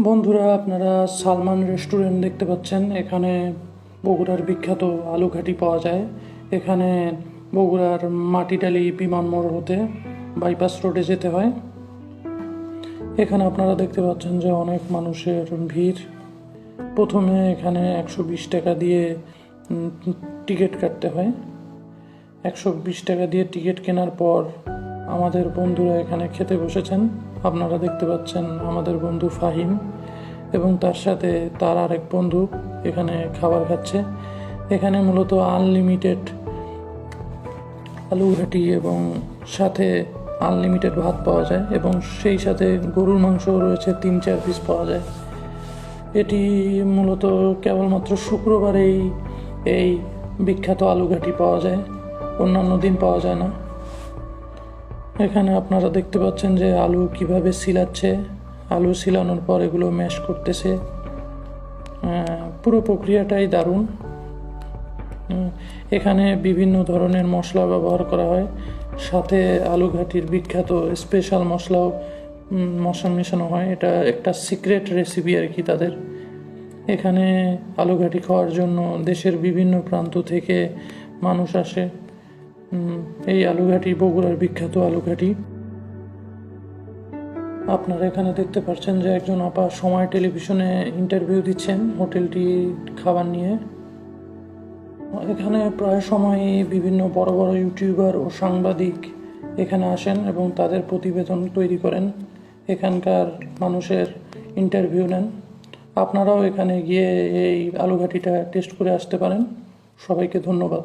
বন্ধুরা, আপনারা সালমান রেস্টুরেন্ট দেখতে পাচ্ছেন। এখানে বগুড়ার বিখ্যাত আলু ঘাটি পাওয়া যায়। এখানে বগুড়ার মাটিডালি বিমান মোড় হতে বাইপাস রোডে যেতে হয়। এখানে আপনারা দেখতে পাচ্ছেন যে অনেক মানুষের ভিড়। প্রথমে এখানে 120 টাকা দিয়ে টিকিট কাটতে হয়। 120 টাকা দিয়ে টিকিট কেনার পর আমাদের বন্ধুরা এখানে খেতে বসেছেন। আপনারা দেখতে পাচ্ছেন আমাদের বন্ধু ফাহিম এবং তার সাথে তার আরেক বন্ধু এখানে খাবার খাচ্ছে। এখানে মূলত আনলিমিটেড আলু ঘাটি এবং সাথে আনলিমিটেড ভাত পাওয়া যায় এবং সেই সাথে গরুর মাংসও রয়েছে, 3-4 পিস পাওয়া যায়। এটি মূলত কেবলমাত্র শুক্রবারেই এই বিখ্যাত আলু ঘাটি পাওয়া যায়, অন্যান্য দিন পাওয়া যায় না। এখানে আপনারা দেখতে পাচ্ছেন যে আলু কিভাবে সিলাচ্ছে। আলু সিলানোর পর এগুলো ম্যাশ করতেছে। পুরো প্রক্রিয়াটাই দারুণ। এখানে বিভিন্ন ধরনের মশলা ব্যবহার করা হয়, সাথে আলু ঘাটির বিখ্যাত স্পেশাল মশলাও মেশানো হয়। এটা একটা সিক্রেট রেসিপি আর কি তাদের। এখানে আলু ঘাটি খাওয়ার জন্য দেশের বিভিন্ন প্রান্ত থেকে মানুষ আসে। এই আলু ঘাটি বগুড়ার বিখ্যাত আলু ঘাটি। আপনারা এখানে দেখতে পাচ্ছেন যে একজন আপা সময় টেলিভিশনে ইন্টারভিউ দিচ্ছেন হোটেলটি খাবার নিয়ে। এখানে প্রায় সময় বিভিন্ন বড় বড় ইউটিউবার ও সাংবাদিক এখানে আসেন এবং তাদের প্রতিবেদন তৈরি করেন, এখানকার মানুষের ইন্টারভিউ নেন। আপনারাও এখানে গিয়ে এই আলু ঘাটিটা টেস্ট করে আসতে পারেন। সবাইকে ধন্যবাদ।